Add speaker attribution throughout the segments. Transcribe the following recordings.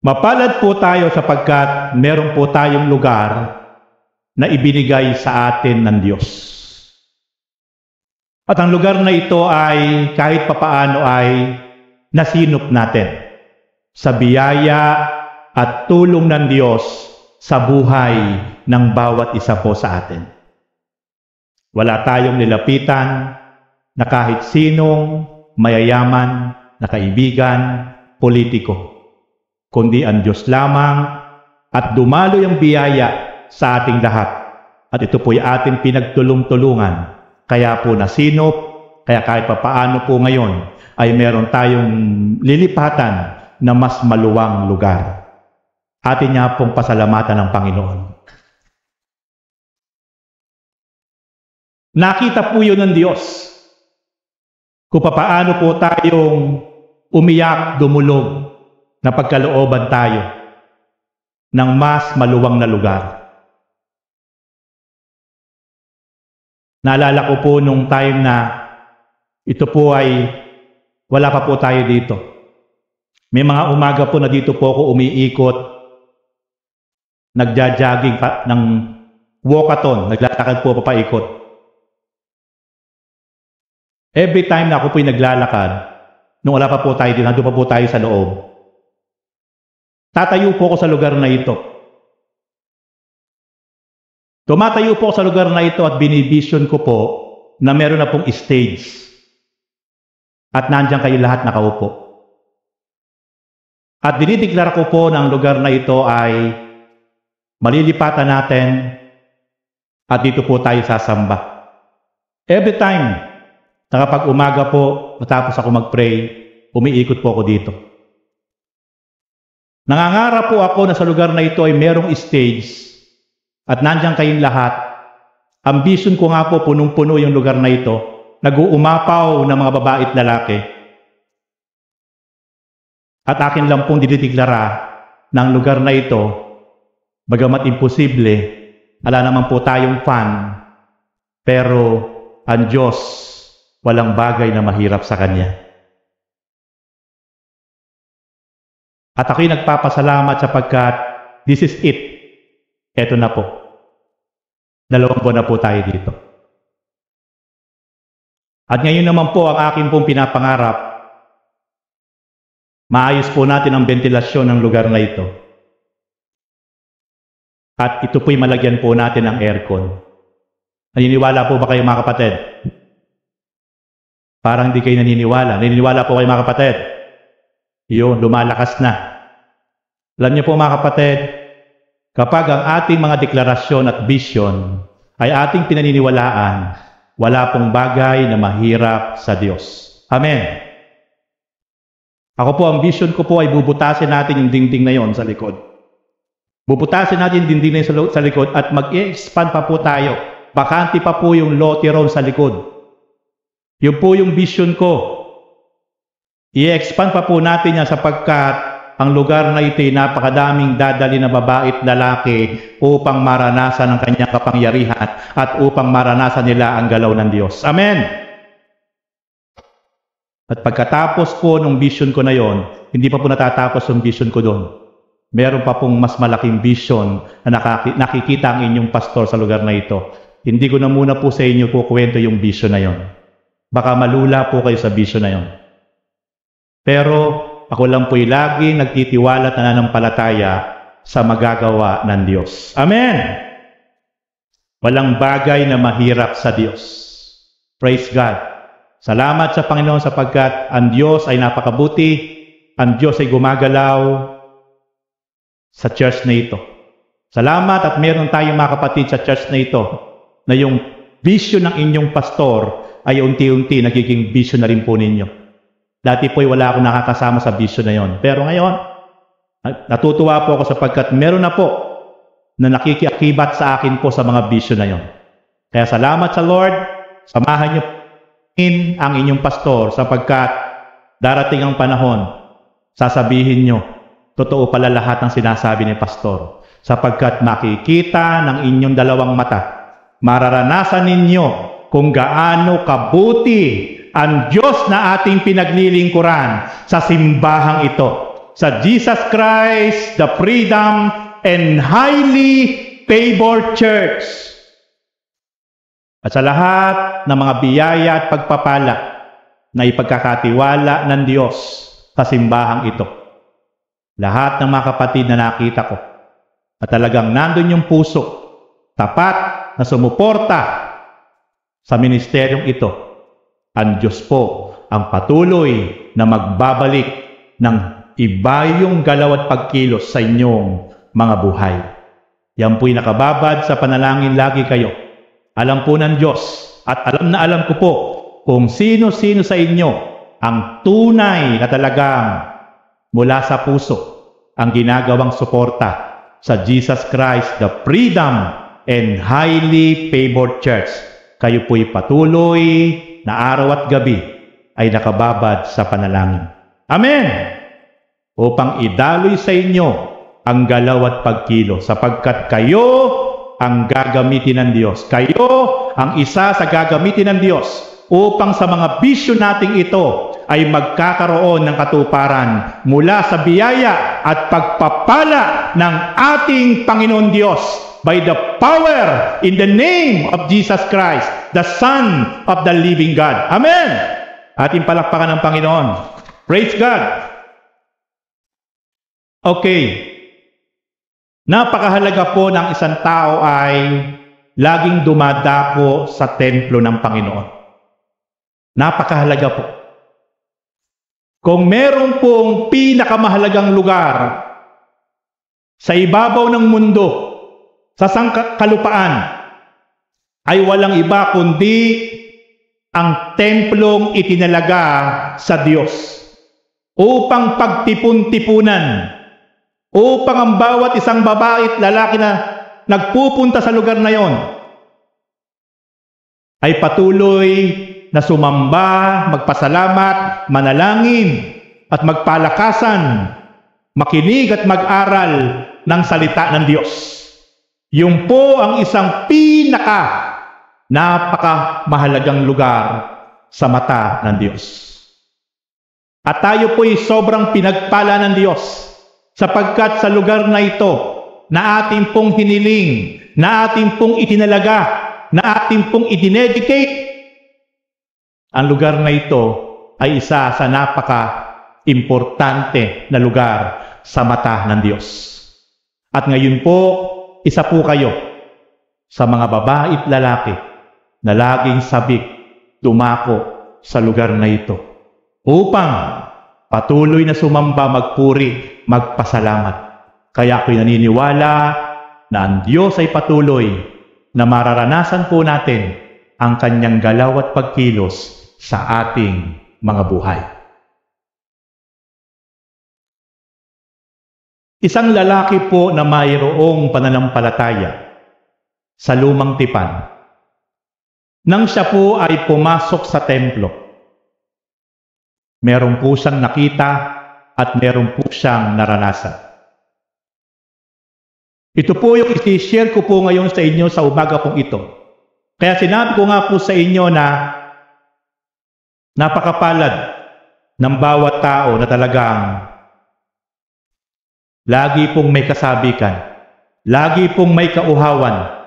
Speaker 1: Mapalad po tayo sapagkat meron po tayong lugar na ibinigay sa atin ng Diyos. At ang lugar na ito ay kahit papaano ay nasinop natin sa biyaya at tulong ng Diyos sa buhay ng bawat isa po sa atin. Wala tayong nilapitan na kahit sinong mayayaman na kaibigan, politiko, kundi ang Diyos lamang at dumaloy ang biyaya sa ating lahat. At ito po'y ating pinagtulong-tulungan. Kaya po nasinop, kaya kahit papaano po ngayon ay meron tayong lilipatan na mas maluwang lugar. Atin niya pong pasalamatan ng Panginoon. Nakita po yun ng Diyos kung papaano po tayong umiyak, dumulog, na pagkalooban tayo ng mas maluwang na lugar. Naalala ko po nung time na ito po ay wala pa po tayo dito. May mga umaga po na dito po ako umiikot, nagja-jogging ng walkathon, naglalakad po papaikot. Every time na ako po'y naglalakad, nung wala pa po tayo dito, nandun pa po tayo sa loob, tatayo po ako sa lugar na ito. Tumatayo po ako sa lugar na ito at binivision ko po na meron na pong stage. At nandiyan kayo lahat nakaupo. At dinideklara ko po na ang lugar na ito ay malilipatan natin at dito po tayo sasamba. Every time na kapag umaga po, matapos ako mag-pray, umiikot po ako dito. Nangangarap po ako na sa lugar na ito ay merong stage at nandiyan kayong lahat. Ang vision ko nga po, punong-puno yung lugar na ito. Nag-uumapaw ng mga babae at lalaki. At akin lang pong dinideklara na ang lugar na ito, bagamat imposible, ala naman po tayong fan, pero ang Diyos, walang bagay na mahirap sa Kanya. At ako'y nagpapasalamat sapagkat this is it. Eto na po. 2 buwan na po tayo dito. At ngayon naman po ang aking pong pinapangarap, maayos po natin ang ventilasyon ng lugar na ito. At ito po'y malagyan po natin ng aircon. Naniniwala po ba kayo mga kapatid? Parang di kayo naniniwala. Naniniwala po kayo mga kapatid? Yun, lumalakas na. Alam niyo po mga kapatid, kapag ang ating mga deklarasyon at vision ay ating pinaniniwalaan, wala pong bagay na mahirap sa Diyos. Amen. Ako po, ang vision ko po ay bubutasin natin yung dingding na yon sa likod. Bubutasin natin yung dingding na yon sa likod at mag-expand pa po tayo. Bakante pa po yung lote ron sa likod. Yun po yung vision ko. I-expand pa po natin yan sapagkat ang lugar na ito ay napakadaming dadali na babae at lalaki upang maranasan ang kanyang kapangyarihan at upang maranasan nila ang galaw ng Diyos. Amen! At pagkatapos po ng vision ko na yon, hindi pa po natatapos yung vision ko doon. Meron pa pong mas malaking vision na nakikita ang inyong pastor sa lugar na ito. Hindi ko na muna po sa inyo kukwento yung vision na yon. Baka malula po kayo sa vision na yon. Pero ako lang po'y lagi nagtitiwala at nananampalataya sa magagawa ng Diyos. Amen! Walang bagay na mahirap sa Diyos. Praise God. Salamat sa Panginoon sapagkat ang Diyos ay napakabuti, ang Diyos ay gumagalaw sa church na ito. Salamat at meron tayong mga kapatid sa church na ito na yung vision ng inyong pastor ay unti-unti nagiging vision na rin po ninyo. Dati po'y wala akong nakakasama sa vision na yon. Pero ngayon, natutuwa po ako sapagkat meron na po na nakikiakibat sa akin po sa mga vision na yon. Kaya salamat sa Lord, samahan niyo ang inyong pastor sapagkat darating ang panahon, sasabihin niyo, totoo pala lahat ng sinasabi ni pastor. Sapagkat makikita ng inyong dalawang mata, mararanasan ninyo kung gaano kabuti ang Diyos na ating pinaglilingkuran sa simbahang ito. sa Jesus Christ, the Freedom and Highly Favored Church. At sa lahat ng mga biyaya at pagpapala na ipagkakatiwala ng Diyos sa simbahang ito. Lahat ng mga kapatid na nakita ko at talagang nandun yung puso, tapat na sumuporta sa ministeryong ito. Ang Diyos po ang patuloy na magbabalik ng iba yung galaw at pagkilos sa inyong mga buhay. Yan po'y nakababad sa panalangin lagi kayo. Alam po ng Diyos at alam na alam ko po kung sino-sino sa inyo ang tunay na talagang mula sa puso ang ginagawang suporta sa Jesus Christ, the Freedom and Highly Favored Church. Kayo po'y patuloy na araw at gabi ay nakababad sa panalangin. Amen! Upang idaloy sa inyo ang galaw at pagkilo sapagkat kayo ang gagamitin ng Diyos. Kayo ang isa sa gagamitin ng Diyos upang sa mga bisyo nating ito ay magkakaroon ng katuparan mula sa biyaya at pagpapala ng ating Panginoon Diyos by the power in the name of Jesus Christ, the Son of the living God. Amen! Ating palakpakan ng Panginoon. Praise God! Okay. Napakahalaga po ng isang tao ay laging dumadapo sa templo ng Panginoon. Napakahalaga po. Kung meron pong pinakamahalagang lugar sa ibabaw ng mundo, sa sangkalupaan, ay walang iba kundi ang templong itinalaga sa Diyos upang pagtipon-tipunan, upang ang bawat isang babae at lalaki na nagpupunta sa lugar na yon ay patuloy na sumamba, magpasalamat, manalangin, at magpalakasan, makinig at mag-aral ng salita ng Diyos. Yun po ang isang napakamahalagang lugar sa mata ng Diyos. At tayo po'y sobrang pinagpala ng Diyos sapagkat sa lugar na ito na ating pong hiniling, na ating pong itinalaga, na ating pong idinedicate, ang lugar na ito ay isa sa napaka-importante na lugar sa mata ng Diyos. At ngayon po, isa po kayo sa mga babae at lalaki na laging sabik dumako sa lugar na ito upang patuloy na sumamba, magpuri, magpasalamat. Kaya ako'y naniniwala na ang Diyos ay patuloy na mararanasan po natin ang kanyang galaw at pagkilos sa ating mga buhay. Isang lalaki po na mayroong pananampalataya sa lumang tipan, nang siya po ay pumasok sa templo, meron po siyang nakita at meron po siyang naranasan. Ito po yung isi-share ko po ngayon sa inyo sa umaga pong ito. Kaya sinabi ko nga po sa inyo na napakapalad ng bawat tao na talagang lagi pong may kasabikan, lagi pong may kauhawan,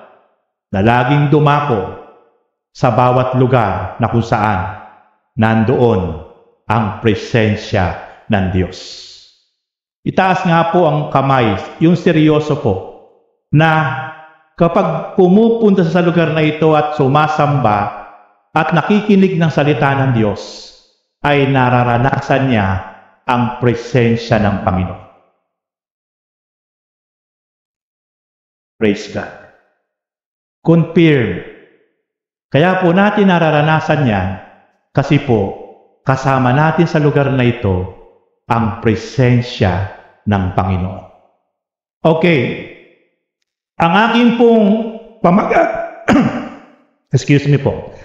Speaker 1: na laging dumako sa bawat lugar na kung saan nandoon ang presensya ng Diyos. Itaas nga po ang kamay, yung seryoso po, na kapag pumupunta sa lugar na ito at sumasamba at nakikinig ng salita ng Diyos, ay nararanasan niya ang presensya ng Panginoon. Praise God. Confirm. Kaya po natin nararanasan yan kasi po kasama natin sa lugar na ito ang presensya ng Panginoon. Okay. Ang aking pong pamagat, excuse me po,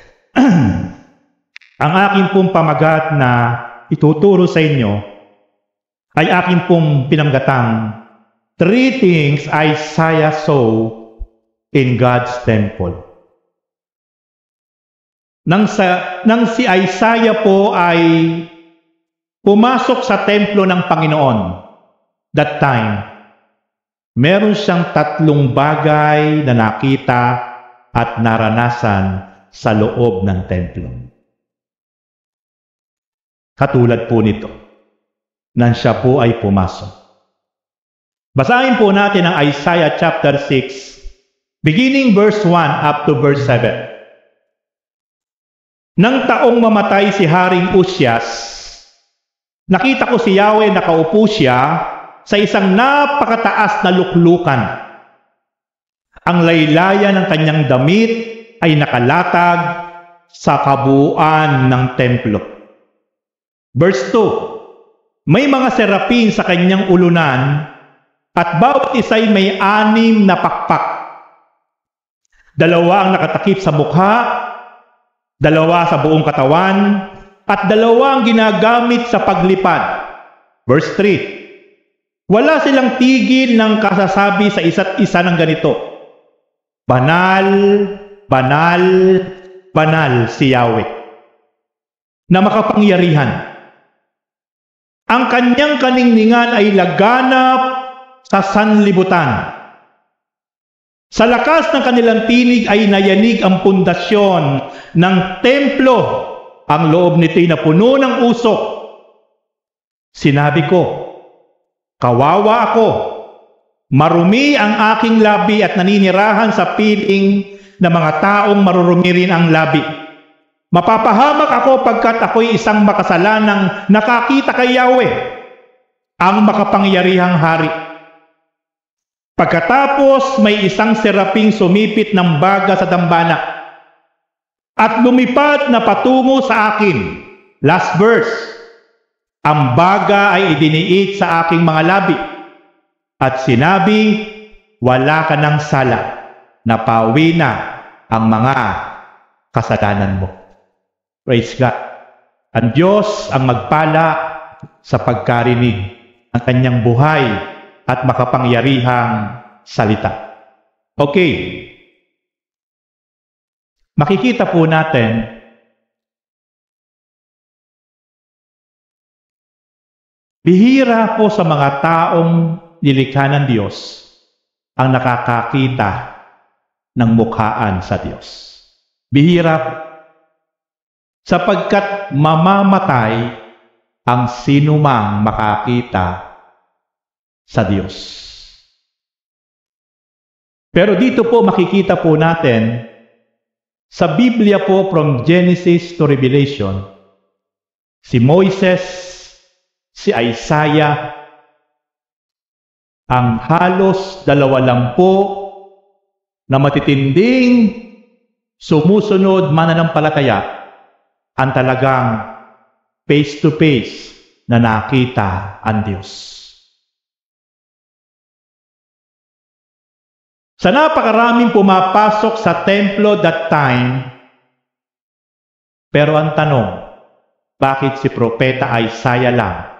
Speaker 1: ang aking pong pamagat na ituturo sa inyo ay aking pong pinamgatang 3 things Isaiah saw in God's temple. Nang si Isaiah po ay pumasok sa templo ng Panginoon, that time, meron siyang 3 bagay na nakita at naranasan sa loob ng templo. Katulad po nito, nang siya po ay pumasok. Basahin po natin ang Isaiah chapter 6, beginning verse 1 up to verse 7. Nang taong mamatay si Haring Uzias, nakita ko si Yahweh nakaupo siya sa isang napakataas na luklukan. Ang laylayan ng kanyang damit ay nakalatag sa kabuuan ng templo. Verse 2, may mga serapin sa kanyang ulunan at bawat isa'y may 6 na pakpak. 2 ang nakatakip sa mukha, 2 sa buong katawan, at 2 ang ginagamit sa paglipad. Verse 3, wala silang tigil ng kasasabi sa isa't isa ng ganito, banal, banal, banal si Yahweh, na makapangyarihan. Ang kanyang kaningningan ay laganap sa sanlibutan. Sa lakas ng kanilang tinig ay nayanig ang pundasyon ng templo. Ang loob nito'y napuno ng usok. Sinabi ko, kawawa ako. Marumi ang aking labi at naninirahan sa piling na mga taong marurumi rin ang labi. Mapapahamak ako pagkat ako'y isang makasalanang nakakita kay Yahweh, ang makapangyarihang hari. Pagkatapos may isang seraping sumipit ng baga sa dambana at lumipad na patungo sa akin. Last verse, ang baga ay idiniit sa aking mga labi at sinabi, wala ka ng sala, napawi na ang mga kasalanan mo. Praise God. Ang Diyos ang magpala sa pagkarinig ng kanyang buhay at makapangyarihang salita. Okay. Makikita po natin bihira po sa mga taong nilikha ng Diyos ang nakakakita ng mukhaan sa Diyos. Bihira po. Sapagkat mamamatay ang sinumang makakita sa Diyos. Pero dito po makikita po natin, sa Biblia po from Genesis to Revelation, si Moises, si Isaiah, ang halos 20 na matitinding sumusunod mananampalataya ang talagang face-to-face na nakita ang Diyos. Sa napakaraming pumapasok sa templo that time, pero ang tanong, bakit si Propeta Isaiah lang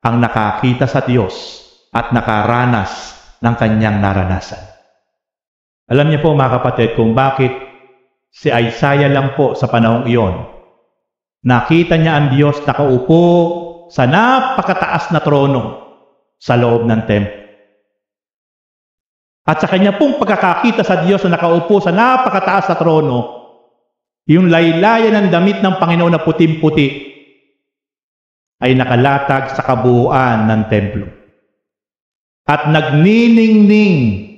Speaker 1: ang nakakita sa Diyos at nakaranas ng kanyang naranasan? Alam niyo po mga kapatid kung bakit si Isaiah lang po sa panahong iyon. Nakita niya ang Diyos nakaupo sa napakataas na trono sa loob ng templo. At sa kanya pong pagkakakita sa Diyos na nakaupo sa napakataas na trono, yung laylayan ng damit ng Panginoon na puting-puti ay nakalatag sa kabuuan ng templo. At nagniningning,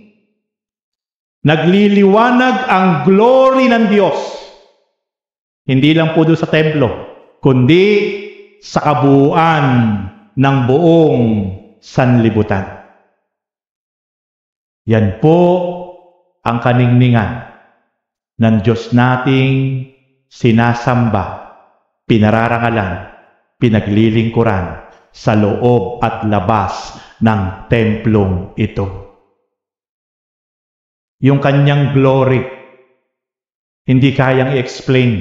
Speaker 1: nagliliwanag ang glory ng Diyos. Hindi lang po doon sa templo, kundi sa kabuuan ng buong sanlibutan. Yan po ang kaningningan ng Diyos nating sinasamba, pinararangalan, pinaglilingkuran sa loob at labas ng templong ito. Yung kanyang glory, hindi kayang i-explain,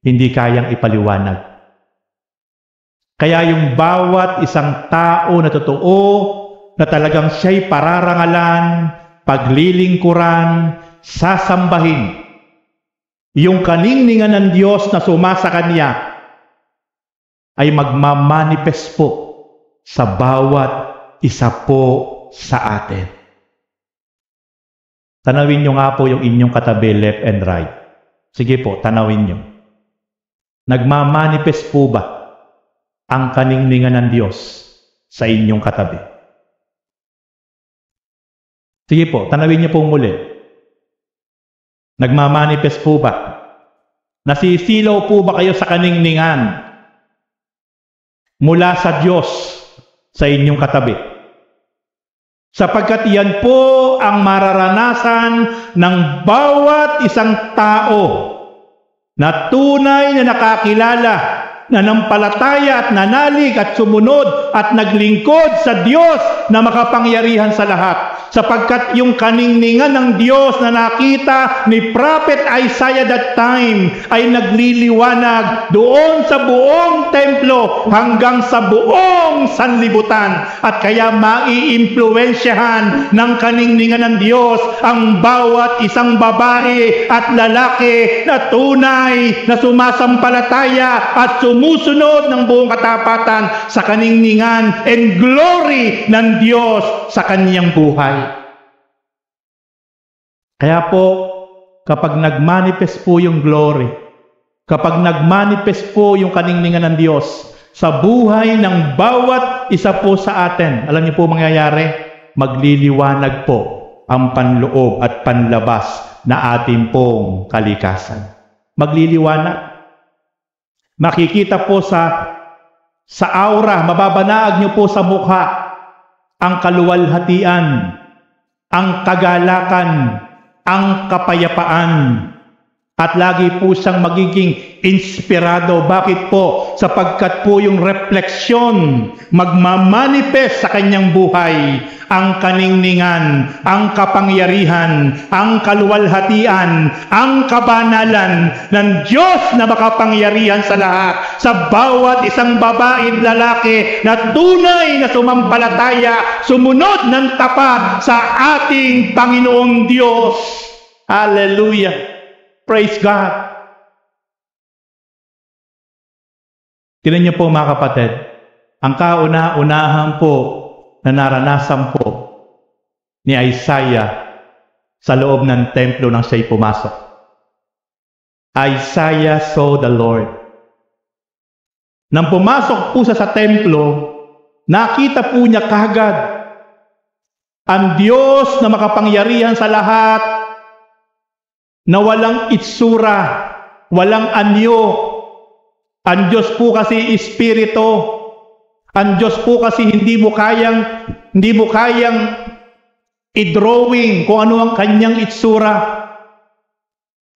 Speaker 1: hindi kayang ipaliwanag. Kaya yung bawat isang tao na totoo, na talagang siya'y pararangalan, paglilingkuran, sasambahin, yung kaningningan ng Diyos na sumasa kanya, ay magmamanifest po sa bawat isa po sa atin. Tanawin nyo nga po yung inyong katabi, left and right. Sige po, tanawin nyo. Nagmamanifest po ba ang kaningningan ng Diyos sa inyong katabi? Sige po, tanawin niyo po muli. Nagmamanifest po ba? Nasisilaw po ba kayo sa kaningningan mula sa Diyos sa inyong katabi? Sapagkat yan po ang mararanasan ng bawat isang tao na tunay na nakakilala, nanampalataya at nanalig at sumunod at naglingkod sa Diyos na makapangyarihan sa lahat. Sapagkat yung kaningningan ng Diyos na nakita ni Prophet Isaiah that time ay nagliliwanag doon sa buong templo hanggang sa buong sanlibutan. At kaya maiimpluwensyahan ng kaningningan ng Diyos ang bawat isang babae at lalaki na tunay na sumasampalataya at sumusunod ng buong katapatan sa kaningningan and glory ng Diyos sa kaniyang buhay. Kaya po, kapag nagmanifest po yung glory, kapag nagmanifest po yung kaningningan ng Diyos sa buhay ng bawat isa po sa atin, alam niyo po mangyayari? Magliliwanag po ang panloob at panlabas na ating pong kalikasan. Magliliwanag. Makikita po sa aura, mababanaag niyo po sa mukha ang kaluwalhatian, ang kagalakan, ang kapayapaan, at lagi po siyang magiging inspirado. Bakit po? Sapagkat po yung refleksyon magmamanifest sa kanyang buhay ang kaningningan, ang kapangyarihan, ang kaluwalhatian, ang kabanalan ng Diyos na makapangyarihan sa lahat, sa bawat isang babae at lalaki na tunay na sumampalataya, sumunod ng tapat sa ating Panginoong Diyos. Hallelujah! Praise God! Tingnan niyo po mga kapatid, ang kauna-unahan po na naranasan po ni Isaiah sa loob ng templo nang siya'y pumasok. Isaiah saw the Lord. Nang pumasok po sa templo, nakita po niya kagad ang Diyos na makapangyarihan sa lahat, na walang itsura, walang anyo. Ang Diyos po kasi espiritu. Ang Diyos po kasi hindi mo kayang i-drawing kung ano ang kanyang itsura.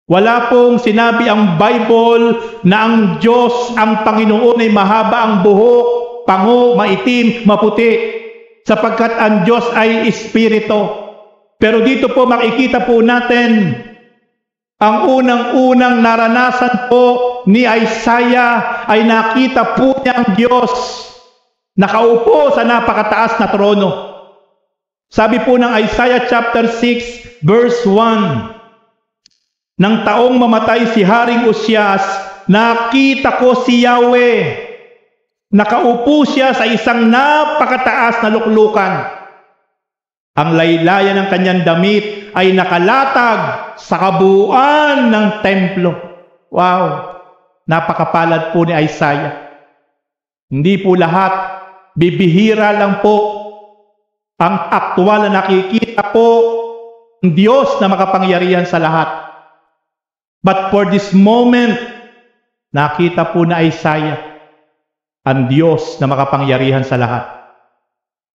Speaker 1: Wala pong sinabi ang Bible na ang Diyos, ang Panginoon ay mahaba ang buhok, pango, maitim, maputi, sapagkat ang Diyos ay espiritu. Pero dito po makikita po natin ang unang-unang naranasan po ni Isaiah ay nakita po niya ang Diyos nakaupo sa napakataas na trono. Sabi po ng Isaiah chapter 6 verse 1, nang taong mamatay si Haring Uzias, nakita ko si Yahweh. Nakaupo siya sa isang napakataas na luklukan. Ang laylayan ng kanyang damit ay nakalatag sa kabuuan ng templo. Wow! Napakapalad po ni Isaiah. Hindi po lahat, bibihira lang po ang aktwal na nakikita po ng Diyos na makapangyarihan sa lahat. But for this moment, nakita po na Isaiah ang Diyos na makapangyarihan sa lahat.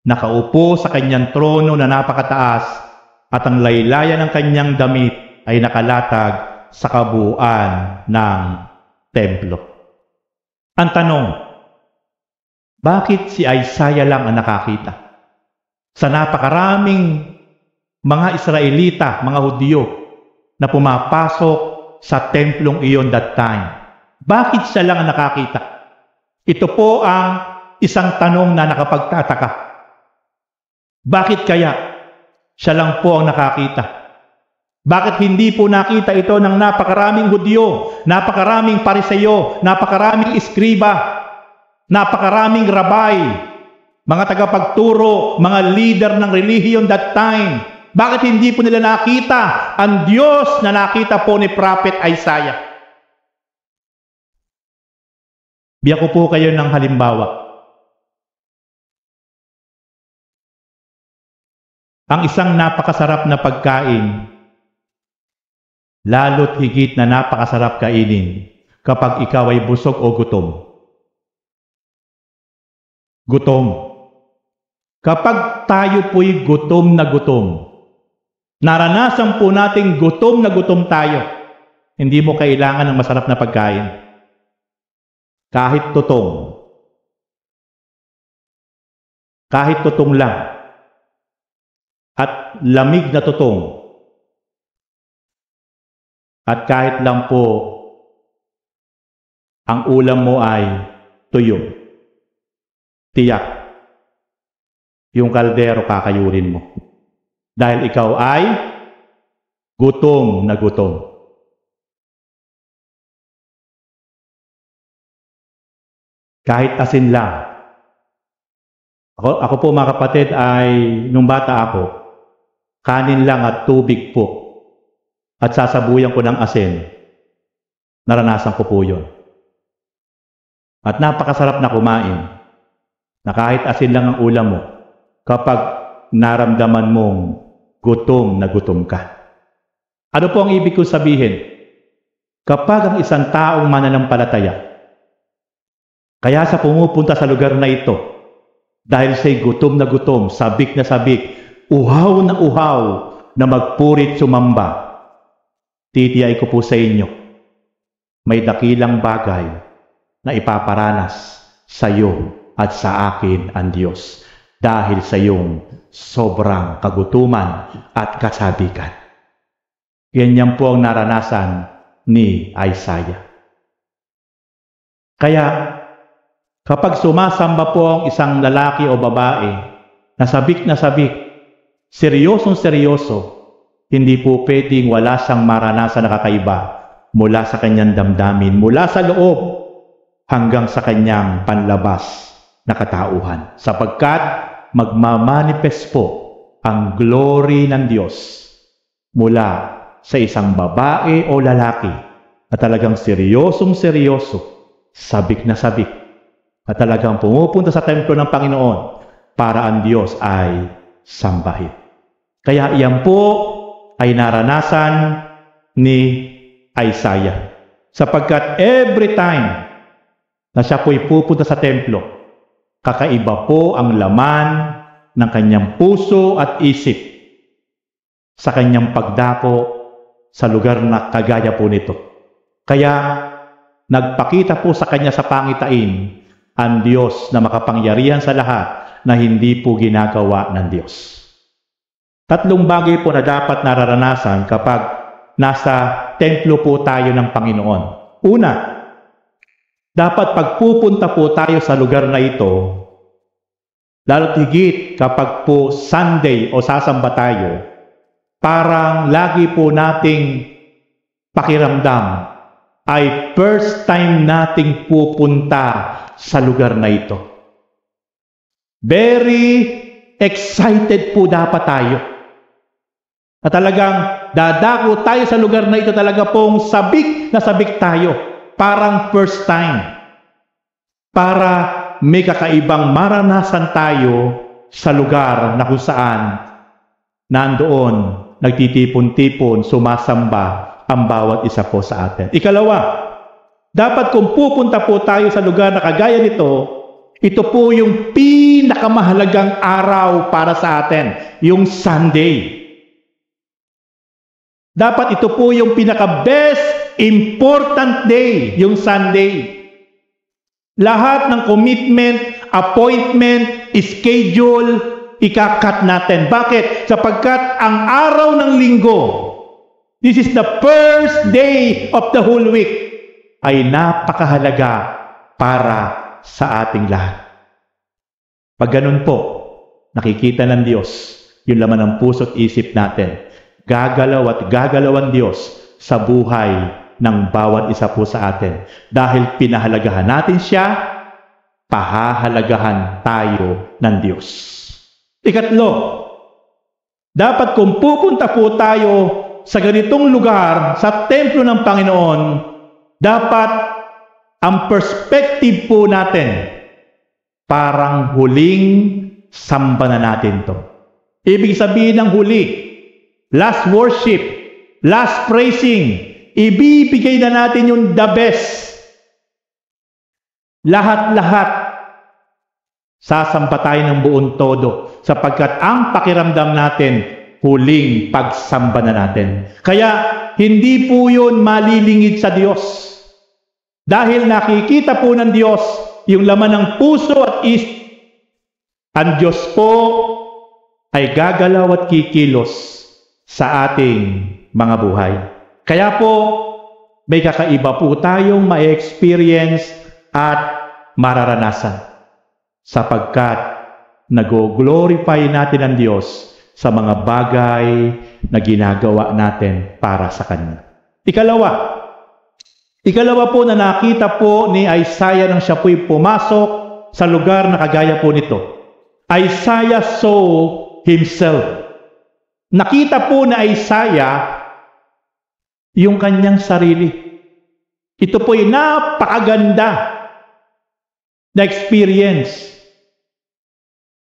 Speaker 1: Nakaupo sa kanyang trono na napakataas at ang laylayan ng kanyang damit ay nakalatag sa kabuuan ng templo. Ang tanong, bakit si Isaiah lang ang nakakita? Sa napakaraming mga Israelita, mga Hudyo na pumapasok sa templong iyon that time, bakit siya lang ang nakakita? Ito po ang isang tanong na nakapagtataka. Bakit kaya siya lang po ang nakakita? Bakit hindi po nakita ito ng napakaraming Hudyo, napakaraming Pariseyo, napakaraming Iskriba, napakaraming Rabay, mga tagapagturo, mga leader ng relihiyon that time, bakit hindi po nila nakita ang Diyos na nakita po ni Prophet Isaiah? Bigyan ko po kayo ng halimbawa. Ang isang napakasarap na pagkain, lalo't higit na napakasarap kainin kapag ikaw ay busog o gutom. Gutom. Kapag tayo po'y gutom na gutom, naranasan po nating gutom na gutom tayo, hindi mo kailangan ng masarap na pagkain. Kahit tutong. Kahit tutong lang. At lamig na tutong. At kahit lang po ang ulam mo ay tuyo. Tiyak. Yung kaldero kakayurin mo. Dahil ikaw ay gutom na gutom. Kahit asin lang. Ako po mga kapatid ay, nung bata ako, kanin lang at tubig po. At sasabuyan ko ng asin. Naranasan ko po yun. At napakasarap na kumain. Na kahit asin lang ang ulam mo, kapag naramdaman mong gutom na gutom ka. Ano po ang ibig ko sabihin? Kapag ang isang taong mananampalataya, kaya sa pumupunta sa lugar na ito, dahil siya'y gutom na gutom, sabik na sabik, uhaw na magpurit sumamba, titiyay ko po sa inyo, may dakilang bagay na ipaparanas sa iyo at sa akin ang Diyos dahil sa iyong sobrang kagutuman at kasabikan. Ganyan po ang naranasan ni Isaiah. Kaya, kapag sumasamba po ang isang lalaki o babae na sabik, seryosong seryoso, hindi po pwedeng wala siyang maranasan na kakaiba mula sa kanyang damdamin, mula sa loob hanggang sa kanyang panlabas na katauhan. Sapagkat magmamanifest po ang glory ng Diyos mula sa isang babae o lalaki na talagang seryosong seryoso, sabik na sabik, at talagang pumupunta sa templo ng Panginoon para ang Diyos ay sambahin. Kaya iyan po ay naranasan ni Isaiah. Sapagkat every time na siya po'y pupunta sa templo, kakaiba po ang laman ng kanyang puso at isip sa kanyang pagdako sa lugar na kagaya po nito. Kaya nagpakita po sa kanya sa pangitain ang Diyos na makapangyarihan sa lahat na hindi po ginagawa ng Diyos. Tatlong bagay po na dapat nararanasan kapag nasa templo po tayo ng Panginoon. Una, dapat pagpupunta po tayo sa lugar na ito, lalo't higit kapag po Sunday o sasamba tayo, parang lagi po nating pakiramdam ay first time nating pupunta sa lugar na ito. Very excited po dapat tayo. At talagang dadako tayo sa lugar na ito, talaga pong sabik na sabik tayo. Parang first time. Para may kakaibang maranasan tayo sa lugar na kung saan nandoon, nagtitipon-tipon, sumasamba ang bawat isa po sa atin. Ikalawa, dapat kung pupunta po tayo sa lugar na kagaya nito, ito po yung pinakamahalagang araw para sa atin, yung Sunday. Dapat ito po yung pinaka-best important day, yung Sunday. Lahat ng commitment, appointment, schedule, ikakat natin. Bakit? Sapagkat ang araw ng linggo, this is the first day of the whole week, ay napakahalaga para sa ating lahat. Pag ganun po, nakikita ng Diyos yung laman ng puso at isip natin. Gagalaw at gagalaw ang Diyos sa buhay ng bawat isa po sa atin. Dahil pinahalagahan natin siya, pahahalagahan tayo ng Diyos. Ikatlo, dapat kung pupunta po tayo sa ganitong lugar, sa templo ng Panginoon, dapat ang perspective po natin, parang huling samba na natin to. Ibig sabihin ng huli, last worship, last praising, ibibigay na natin yung the best. Lahat-lahat, sasamba tayo ng buong todo, sapagkat ang pakiramdam natin, huling pagsamba na natin. Kaya, hindi po yun malilingid sa Diyos. Dahil nakikita po ng Diyos yung laman ng puso at isip. Ang Diyos po ay gagalaw at kikilos sa ating mga buhay. Kaya po, may kakaiba po tayong ma-experience at mararanasan. Sapagkat nag-glorify natin ang Diyos sa mga bagay na ginagawa natin para sa Kanya. Ikalawa po na nakita po ni Isaiah nang siya po'y pumasok sa lugar na kagaya po nito. Isaiah saw himself. Nakita po na Isaiah yung kanyang sarili. Ito po'y napakaganda na experience.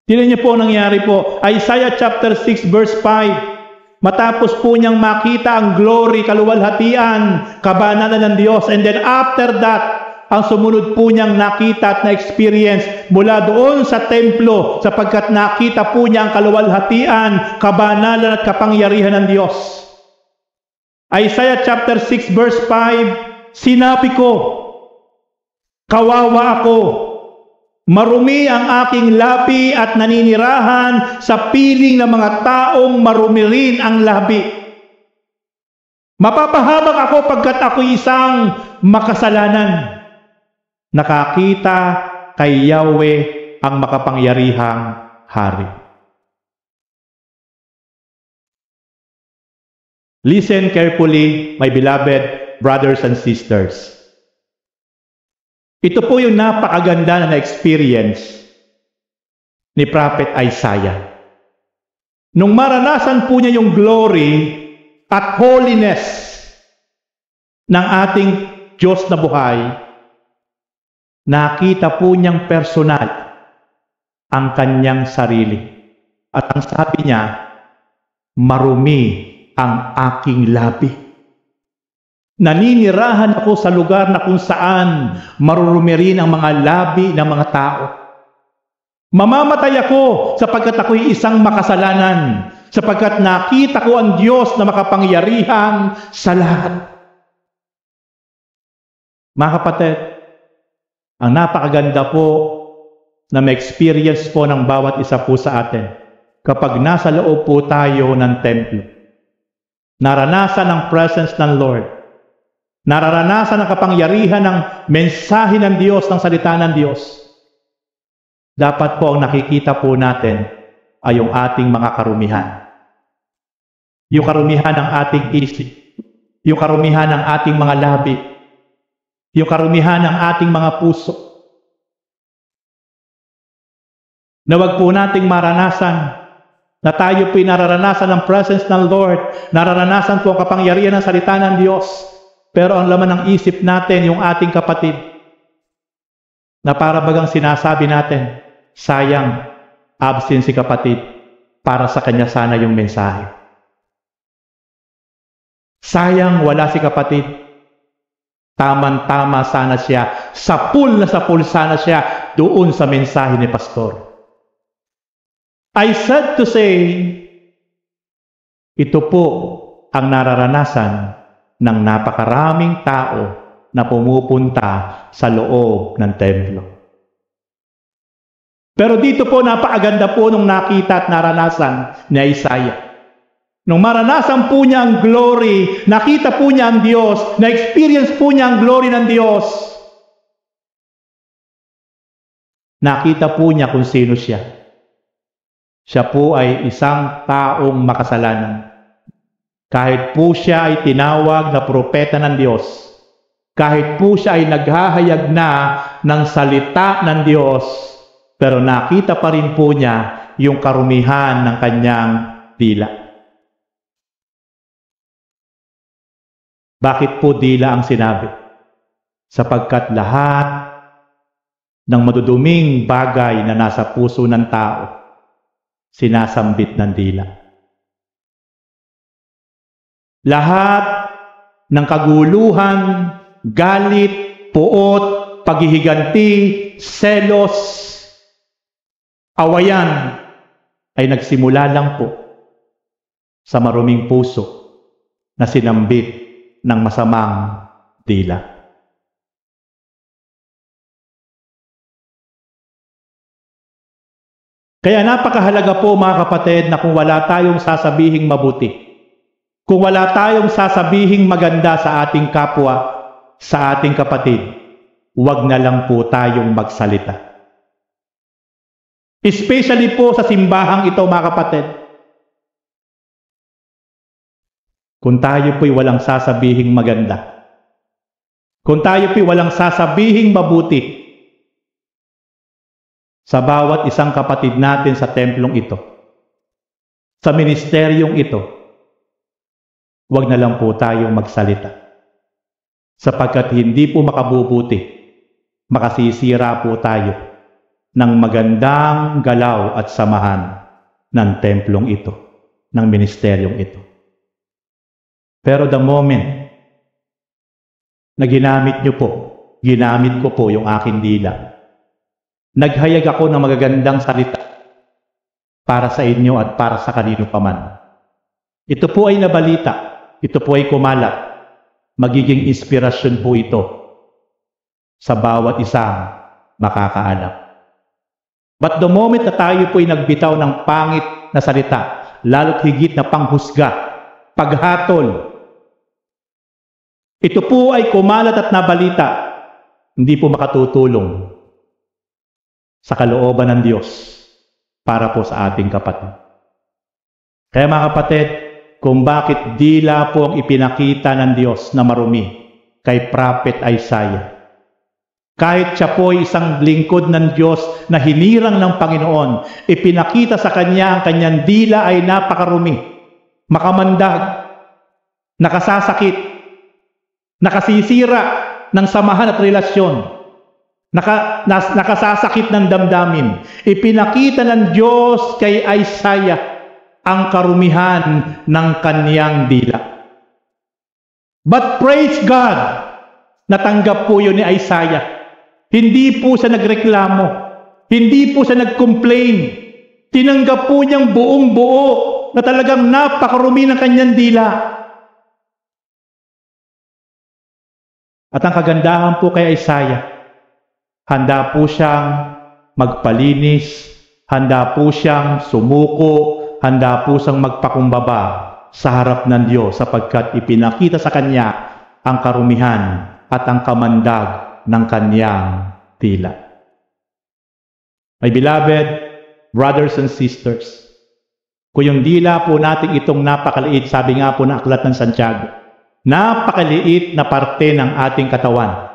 Speaker 1: Tingnan niyo po ang nangyari po. Isaiah chapter 6 verse 5. Matapos po niyang makita ang glory, kaluwalhatian, kabanalan ng Diyos. And then after that, ang sumunod po niyang nakita at na-experience mula doon sa templo, sapagkat nakita po niya ang kaluwalhatian, kabanalan at kapangyarihan ng Diyos. Isaiah chapter 6 verse 5, sinabi ko, kawawa ako, marumi ang aking labi at naninirahan sa piling ng mga taong marumi rin ang labi. Mapapahabag ako pagkat ako'y isang makasalanan. Nakakita kay Yahweh ang makapangyarihang hari. Listen carefully, my beloved brothers and sisters. Ito po yung napakaganda na na-experience ni Prophet Isaiah. Nung maranasan po niya yung glory at holiness ng ating Diyos na buhay, nakita po niyang personal ang kanyang sarili. At ang sabi niya, marumi ang aking labi. Naninirahan ako sa lugar na kung saan marurumi rin ang mga labi ng mga tao. Mamamatay ako sapagkat ako'y isang makasalanan, sapagkat nakita ko ang Diyos na makapangyarihan sa lahat. Mga kapatid, ang napakaganda po na may experience po ng bawat isa po sa atin kapag nasa loob po tayo ng templo. Naranasan ang presence ng Lord. Nararanasan ang kapangyarihan ng mensahe ng Diyos, ng salita ng Diyos. Dapat po ang nakikita po natin ay yung ating mga karumihan. Yung karumihan ng ating isip. Yung karumihan ng ating mga labi. Yung karumihan ng ating mga puso. Na wag po nating maranasan na tayo po'y nararanasan ng presence ng Lord. Nararanasan po ang kapangyarihan ng salita ng Diyos. Pero ang laman ng isip natin, yung ating kapatid, na para bagang sinasabi natin, sayang, absent si kapatid, para sa kanya sana yung mensahe. Sayang, wala si kapatid, tamang-tama sana siya, sapul sana siya, doon sa mensahe ni Pastor. I said to say, ito po ang nararanasan ng napakaraming tao na pumupunta sa loob ng templo. Pero dito po napakaganda po nung nakita at naranasan ni Isaiah. Nung maranasan po niya ang glory, nakita po niya ang Diyos, na-experience po niya ang glory ng Diyos, nakita po niya kung sino siya. Siya po ay isang taong makasalanan. Kahit po siya ay tinawag na propeta ng Diyos, kahit po siya ay naghahayag na ng salita ng Diyos, pero nakita pa rin po niya yung karumihan ng kanyang dila. Bakit po dila ang sinabi? Sapagkat lahat ng maduduming bagay na nasa puso ng tao, sinasambit ng dila. Lahat ng kaguluhan, galit, puot, paghihiganti, selos, awayan, ay nagsimula lang po sa maruming puso na sinambit ng masamang dila. Kaya napakahalaga po mga kapatid na kung wala tayong sasabihing mabuti, kung wala tayong sasabihing maganda sa ating kapwa, sa ating kapatid, huwag na lang po tayong magsalita. Especially po sa simbahang ito mga kapatid. Kung tayo po'y walang sasabihing maganda, kung tayo po'y walang sasabihing mabuti, sa bawat isang kapatid natin sa templong ito, sa ministeryong ito, huwag na lang po tayong magsalita. Sapagkat hindi po makabubuti, makasisira po tayo ng magandang galaw at samahan ng templong ito, ng ministeryong ito. Pero the moment na ginamit ko po yung aking dila, naghayag ako ng magagandang salita para sa inyo at para sa kanino paman. Ito po ay nabalita, ito po ay kumalat, magiging inspirasyon po ito sa bawat isang makakaalam. But the moment na tayo po ay nagbitaw ng pangit na salita, lalo't higit na panghusga, paghatol, ito po ay kumalat at nabalita, hindi po makatutulong sa kalooban ng Diyos para po sa ating kapatid. Kaya mga kapatid, kung bakit dila po ang ipinakita ng Diyos na marumi kay Prophet Isaiah. Kahit siya po ay isang lingkod ng Diyos na hinirang ng Panginoon, ipinakita sa kanya ang kanyang dila ay napakarumi, makamandag, nakasasakit, nakasisira ng samahan at relasyon, nakasasakit ng damdamin. Ipinakita ng Diyos kay Isaiah ang karumihan ng kaniyang dila. But praise God, natanggap po yun ni Isaiah. Hindi po siya nagreklamo, hindi po siya nag-complain. Tinanggap po niyang buong buo na talagang napakarumi ng kanyang dila. At ang kagandahan po kay Isaiah, handa po siyang magpalinis, handa po siyang sumuko, handa po siyang magpakumbaba sa harap ng Diyos sapagkat ipinakita sa kanya ang karumihan at ang kamandag ng kanyang dila. My beloved brothers and sisters, kung yung dila po natin itong napakaliit, sabi nga po na aklat ng Santiago, napakaliit na parte ng ating katawan.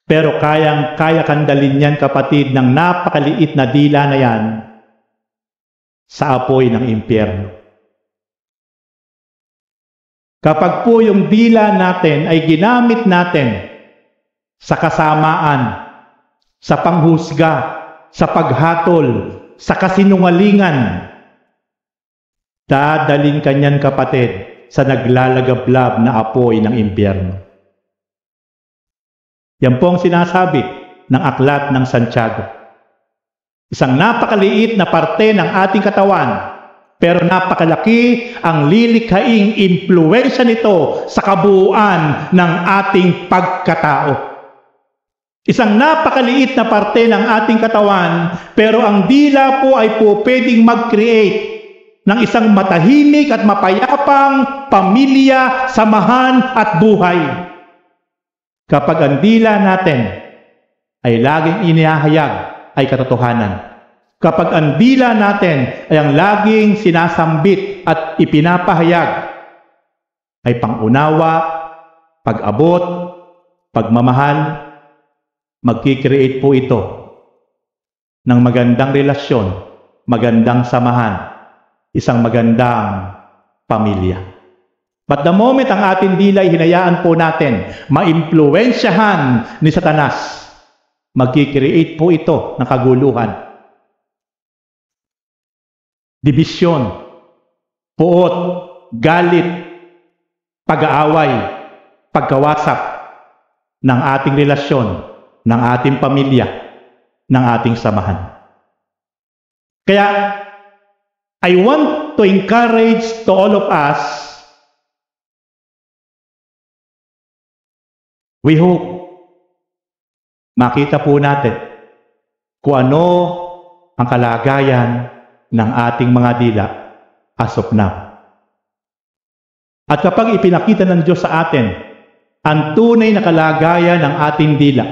Speaker 1: Pero kaya kandalin yan kapatid ng napakaliit na dila na yan sa apoy ng impyerno. Kapag po yung dila natin ay ginamit natin sa kasamaan, sa panghusga, sa paghatol, sa kasinungalingan, dadalhin kanyan kapatid sa naglalagablab na apoy ng impyerno. Yan po ang sinasabi ng aklat ng Santiago. Isang napakaliit na parte ng ating katawan, pero napakalaki ang lilikhaing impluwensya nito sa kabuuan ng ating pagkatao. Isang napakaliit na parte ng ating katawan, pero ang dila po ay po pwedeng mag-create ng isang matahimik at mapayapang pamilya, samahan at buhay. Kapag ang dila natin ay laging inihahayag ay katotohanan. Kapag ang dila natin ay ang laging sinasambit at ipinapahayag ay pangunawa, pag-abot, pagmamahal, Magkikreate po ito ng magandang relasyon, magandang samahan, isang magandang pamilya. But the moment ang ating dila ay hinayaan po natin, maimpluwensyahan ni Satanas, magkikreate po ito ng kaguluhan, dibisyon, puot, galit, pag-aaway, pagkawasak ng ating relasyon, ng ating pamilya, ng ating samahan. Kaya, I want to encourage to all of us, we hope, makita po natin kung ano ang kalagayan ng ating mga dila as of now. At kapag ipinakita ng Diyos sa atin ang tunay na kalagayan ng ating dila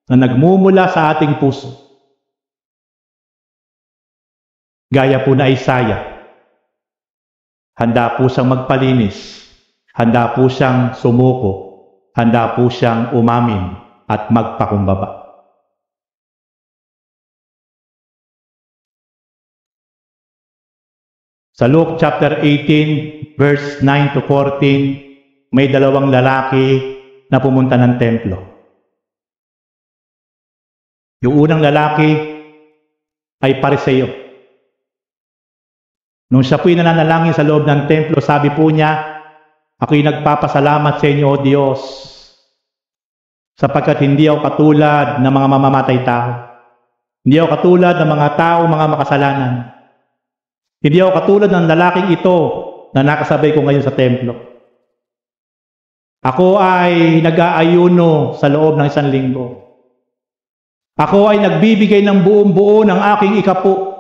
Speaker 1: na nagmumula sa ating puso, gaya po na Isaiah, handa po siyang magpalinis, handa po siyang sumuko, handa po siyang umamin at magpakumbaba. Sa Luke chapter 18, verse 9 to 14, may dalawang lalaki na pumunta ng templo. Yung unang lalaki ay Pariseo. Nung siya po'y nananalangin sa loob ng templo, sabi po niya, ako'y nagpapasalamat sa inyo, O Diyos, sapagkat hindi ako katulad ng mga mamamatay tao. Hindi ako katulad ng mga tao, mga makasalanan. Hindi ako katulad ng lalaking ito na nakasabay ko ngayon sa templo. Ako ay nag-aayuno sa loob ng 1 linggo. Ako ay nagbibigay ng buong buo ng aking ikapo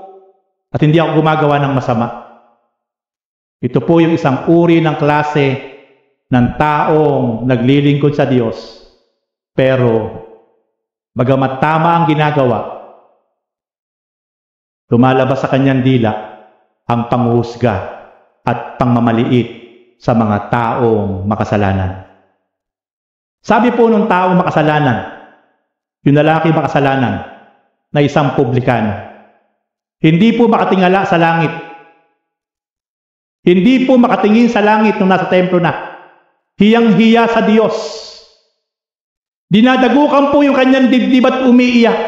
Speaker 1: at hindi ako gumagawa ng masama. Ito po yung isang uri ng klase ng taong naglilingkod sa Diyos. Pero, bagamat tama ang ginagawa, lumalabas sa kanyang dila ang panghuhusga at pangmamaliit sa mga taong makasalanan. Sabi po ng taong makasalanan, yung lalaki makasalanan na isang publikano, hindi po makatingala sa langit. Hindi po makatingin sa langit nung nasa templo na. Hiyang-hiya sa Diyos. Dinadagukan po yung kanyang dibdib at umiiyak.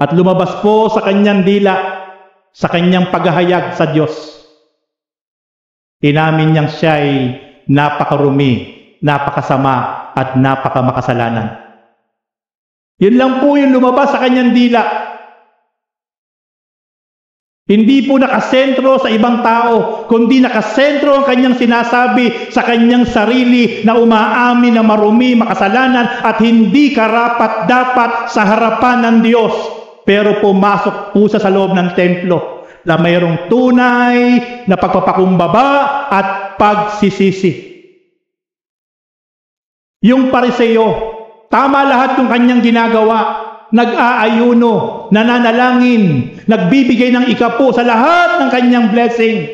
Speaker 1: At lumabas po sa kanyang dila, sa kanyang paghahayag sa Diyos. Inamin niyang siya'y napakarumi, napakasama, at napakamakasalanan. Yun lang po yung lumabas sa kanyang dila. Hindi po nakasentro sa ibang tao, kundi nakasentro ang kanyang sinasabi sa kanyang sarili na umaamin na marumi, makasalanan at hindi karapat-dapat sa harapan ng Diyos. Pero pumasok po sa loob ng templo na mayroong tunay na pagpapakumbaba at pagsisisi. Yung Pariseo, tama lahat yung kanyang ginagawa. Nag-aayuno, nananalangin, nagbibigay ng ikapo sa lahat ng kanyang blessing.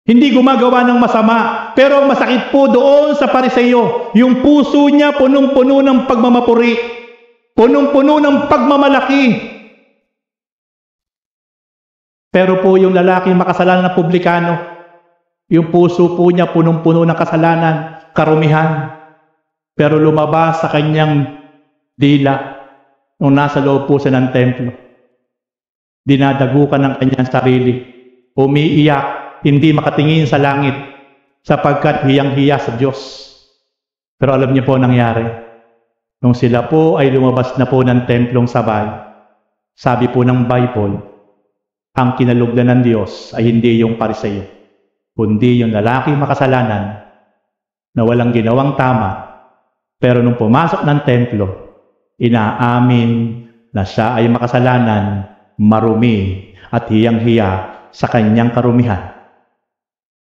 Speaker 1: Hindi gumagawa ng masama. Pero masakit po doon sa Pariseo, yung puso niya punong-puno ng pagmamapuri, punong-puno ng pagmamalaki. Pero po yung lalaking makasalanan na publikano, yung puso po niya punong-puno ng kasalanan, karumihan. Pero lumabas sa kanyang dila nung nasa loob po siya ng templo. Dinadagukan ng kanyang sarili. Umiiyak, hindi makatingin sa langit sapagkat hiyang-hiya sa Diyos. Pero alam niyo po nangyari. Nung sila po ay lumabas na po ng templong sabay, sabi po ng Bible, ang kinalugdan ng Diyos ay hindi yung Pariseo, kundi yung lalaki makasalanan na walang ginawang tama. Pero nung pumasok ng templo, inaamin na siya ay makasalanan, marumi at hiyang-hiya sa kanyang karumihan.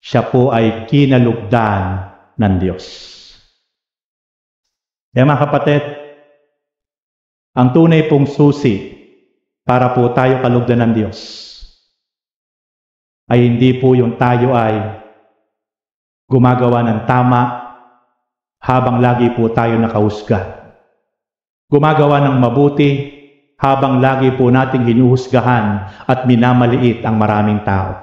Speaker 1: Siya po ay kinalugdan ng Diyos. Kaya mga kapatid, ang tunay pong susi para po tayo kalugdan ng Diyos ay hindi po yung tayo ay gumagawa ng tama, habang lagi po tayo nakahusga. Gumagawa ng mabuti habang lagi po nating hinuhusgahan at minamaliit ang maraming tao.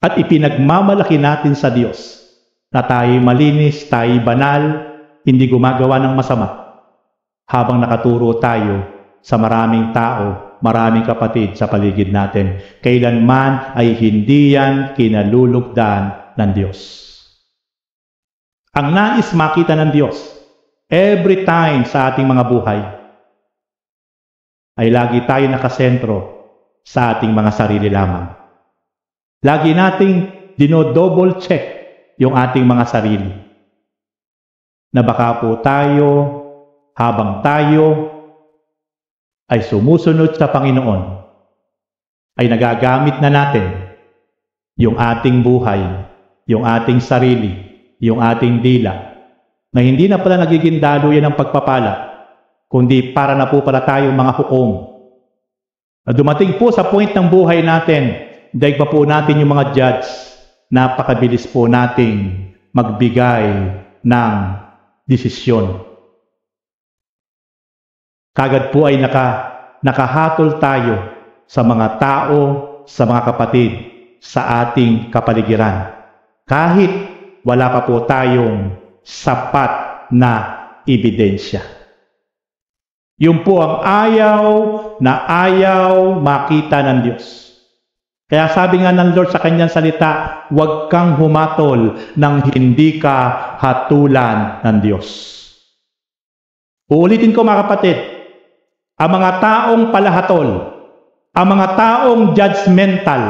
Speaker 1: At ipinagmamalaki natin sa Diyos na tayo malinis, tayo banal, hindi gumagawa ng masama, habang nakaturo tayo sa maraming tao, maraming kapatid sa paligid natin. Kailanman ay hindi yan kinalulugdan ng Diyos. Ang nais makita ng Diyos, every time sa ating mga buhay, ay lagi tayo nakasentro sa ating mga sarili lamang. Lagi nating dino-double check yung ating mga sarili. Na baka po tayo, habang tayo ay sumusunod sa Panginoon, ay nagagamit na natin yung ating buhay, yung ating sarili, yung ating dila, na hindi na pala nagiging daluyan ng pagpapala, kundi para na po pala tayong mga hukom. Na dumating po sa point ng buhay natin, daig pa po natin yung mga judge, napakabilis po nating magbigay ng desisyon. Kagad po ay nakahatol tayo sa mga tao, sa mga kapatid, sa ating kapaligiran. Kahit wala pa po tayong sapat na ebidensya. Yun po ang ayaw makita ng Diyos. Kaya sabi nga ng Lord sa kanyang salita, huwag kang humatol nang hindi ka hatulan ng Diyos. Uulitin ko mga kapatid, ang mga taong palahatol, ang mga taong judgmental,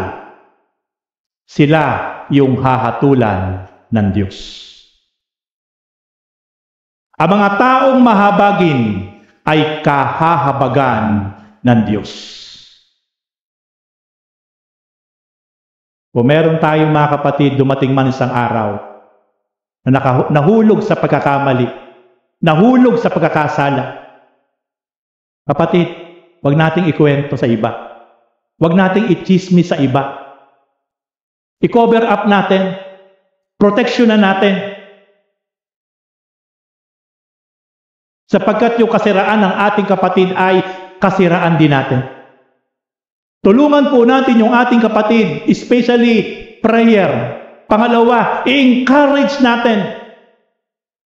Speaker 1: sila yung hahatulan ng Diyos. Ang mga taong mahabagin ay kahahabagan ng Diyos. Kung meron tayong mga kapatid, dumating man isang araw na nahulog sa pagkakamali, nahulog sa pagkakasala, kapatid, wag nating ikwento sa iba. Wag nating i-chismis sa iba. I-cover up natin. Protection na natin. Sapagkat yung kasiraan ng ating kapatid ay kasiraan din natin. Tulungan po natin yung ating kapatid, especially prayer. Pangalawa, i-encourage natin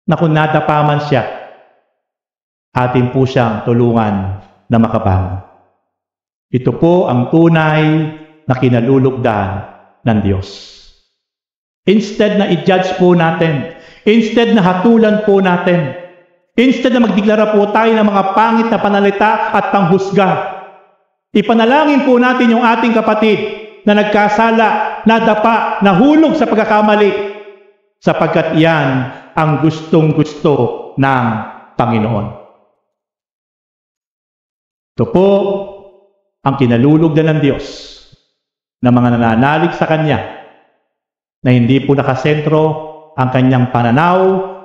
Speaker 1: na kung nadapa man siya, atin po siyang tulungan na makabangon. Ito po ang tunay na kinalulugdan ng Diyos. Instead na i-judge po natin, instead na hatulan po natin, instead na magdeklara po tayo ng mga pangit na panalita at panghusga, ipanalangin po natin yung ating kapatid na nagkasala, nadapa, nahulog sa pagkakamali, sapagkat yan ang gustong-gusto ng Panginoon. Ito po ang kinalulugdan ng Diyos na mga nananalig sa Kanya, na hindi po nakasentro ang Kanyang pananaw,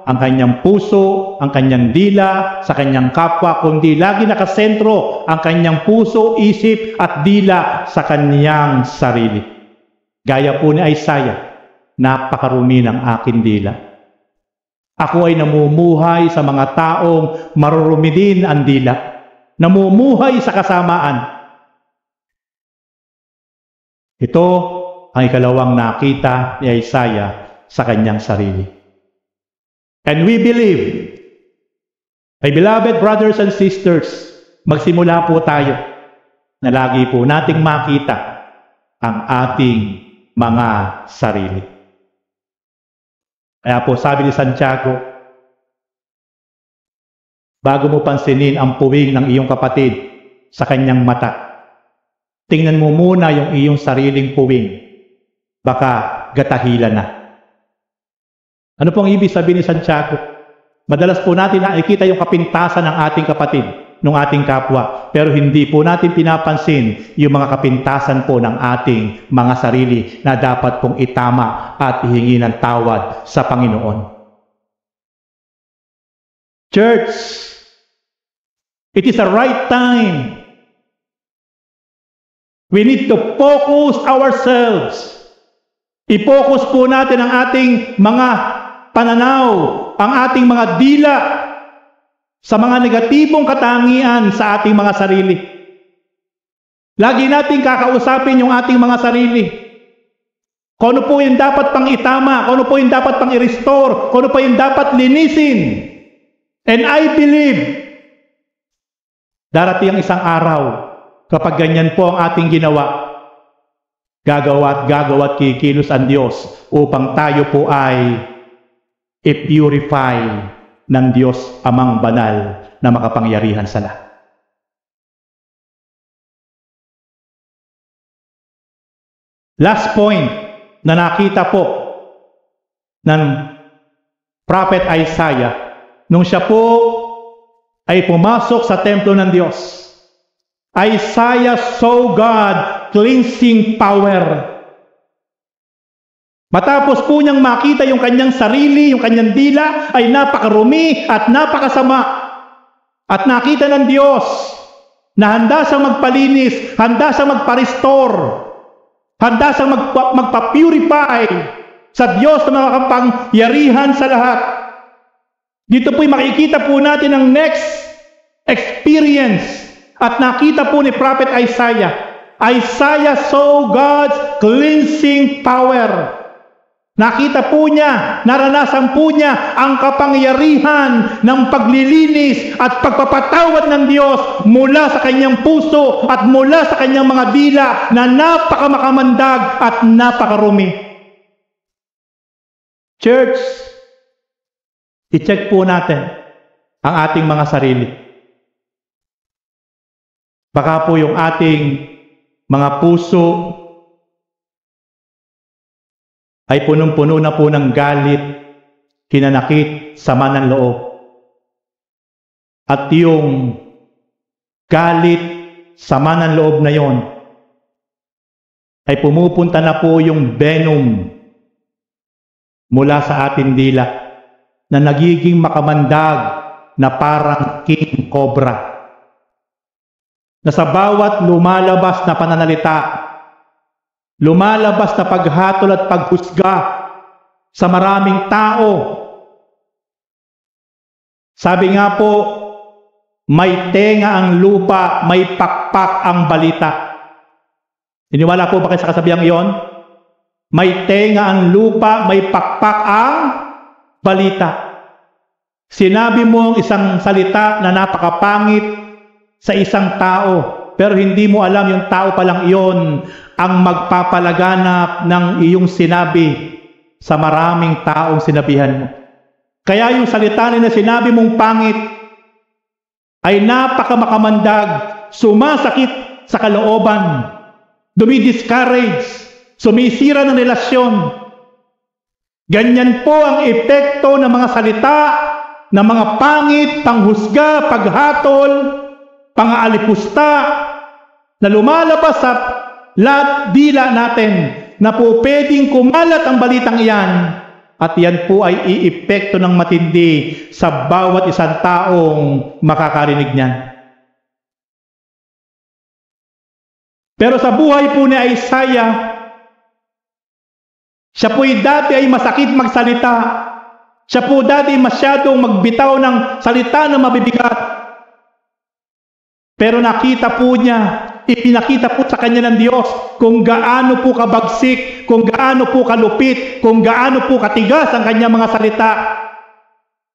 Speaker 1: ang Kanyang puso, ang Kanyang dila sa Kanyang kapwa, kundi lagi nakasentro ang Kanyang puso, isip at dila sa Kanyang sarili. Gaya po ni Isaiah, napakarumi ng aking dila. Ako ay namumuhay sa mga taong marurumi din ang dila. Namumuhay sa kasamaan. Ito ang ikalawang nakita ni Isaiah sa kanyang sarili. And we believe, my beloved brothers and sisters, magsimula po tayo na lagi po nating makita ang ating mga sarili. Kaya po sabi ni Santiago, bago mo pansinin ang puwing ng iyong kapatid sa kanyang mata, tingnan mo muna yung iyong sariling puwing. Baka gatahilan na. Ano pong ibig sabihin ni Santiago? Madalas po natin nakikita yung kapintasan ng ating kapatid, ng ating kapwa, pero hindi po natin pinapansin yung mga kapintasan po ng ating mga sarili na dapat pong itama at ihingi ng tawad sa Panginoon. Church, it is the right time. We need to focus ourselves. I-focus po natin ang ating mga pananaw, ang ating mga dila sa mga negatibong katangian sa ating mga sarili. Lagi nating kakausapin yung ating mga sarili. Kung ano po yung dapat pang itama, kung ano po yung dapat pang i-restore, kung ano po yung dapat linisin. And I believe, darating ang isang araw, kapag ganyan po ang ating ginawa, gagawa at kikilos ang Diyos upang tayo po ay i-purify ng Diyos Amang Banal na makapangyarihan sa lahat. Last point na nakita po ng Prophet Isaiah nung siya po ay pumasok sa templo ng Diyos. Isaiah saw God cleansing power. Matapos po niyang makita yung kanyang sarili, yung kanyang dila ay napakarumi at napakasama. At nakita ng Diyos na handa siyang magpalinis, handa siyang magpa-restore, handa siyang magpa-purify sa Diyos na makapangyarihan sa lahat. Dito po'y makikita po natin ang next experience at nakita po ni Prophet Isaiah. Isaiah saw God's cleansing power. Nakita po niya, naranasan po niya ang kapangyarihan ng paglilinis at pagpapatawad ng Diyos mula sa kanyang puso at mula sa kanyang mga dila na napakamakamandag at napakarumi. Church, i-check po natin ang ating mga sarili. Baka po yung ating mga puso ay punong-puno na po ng galit, hinanakit, sama ng loob. At yung galit, sama ng loob na yon ay pumupunta na po yung venom mula sa ating dila na nagiging makamandag na parang king cobra. Na sa bawat lumalabas na pananalita, lumalabas na paghatol at paghusga sa maraming tao. Sabi nga po, may tenga ang lupa, may pakpak ang balita. Iniwala po ba kayo sa kasabihang iyon? May tenga ang lupa, may pakpak ang balita. Sinabi mo ang isang salita na napakapangit sa isang tao, pero hindi mo alam yung tao palang iyon ang magpapalaganap ng iyong sinabi sa maraming taong sinabihan mo. Kaya yung salita na sinabi mong pangit ay napakamakamandag, sumasakit sa kalooban, dumidiscourage, sumisira ng relasyon. Ganyan po ang epekto ng mga salita ng mga pangit, panghusga, paghatol, pang-aalipusta na lumalabas sa dila natin na po pwedeng kumalat ang balitang iyan at yan po ay iepekto ng matindi sa bawat isang taong makakarinig niyan. Pero sa buhay po ni Isaiah, siya po'y dati ay masakit magsalita. Siya po dati masyadong magbitaw ng salita na mabibigat. Pero nakita po niya, ipinakita po sa kanya ng Diyos kung gaano po kabagsik, kung gaano po kalupit, kung gaano po katigas ang kanyang mga salita.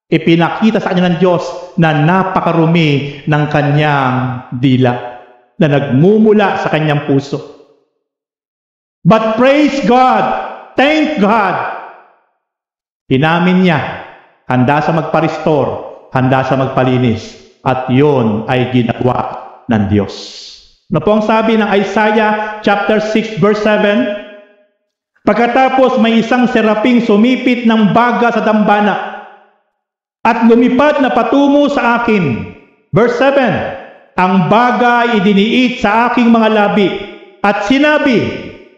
Speaker 1: Ipinakita sa kanya ng Diyos na napakarumi ng kanyang dila, na nagmumula sa kanyang puso. But praise God, thank God, inamin niya, handa sa magpa-restore, handa sa magpalinis. At yun ay ginawa ng Diyos. Ano po ang sabi ng Isaiah chapter 6 verse 7? Pagkatapos may isang seraping sumipit ng baga sa dambana at lumipad na patungo sa akin. Verse 7, ang baga ay idiniit sa aking mga labi at sinabi,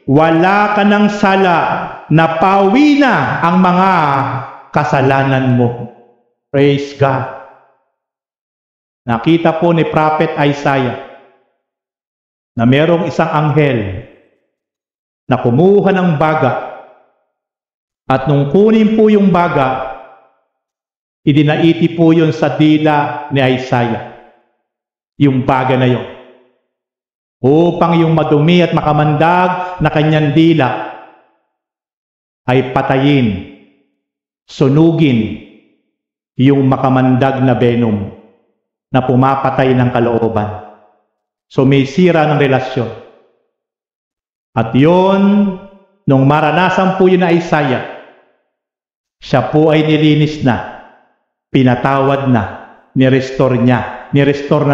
Speaker 1: wala ka ng sala, napawi na ang mga kasalanan mo. Praise God. Nakita po ni Prophet Isaiah na merong isang anghel na kumuha ng baga at nung kunin po yung baga, Idinaiti po yun sa dila ni Isaiah. Yung baga na yun. Upang yung madumi at makamandag na kanyang dila ay patayin, sunugin yung makamandag na venom na pumapatay ng kalooban. So may sira ng relasyon. At yun, nung maranasan po yun na Isaiah, siya po ay nilinis na, pinatawad na, nirestore na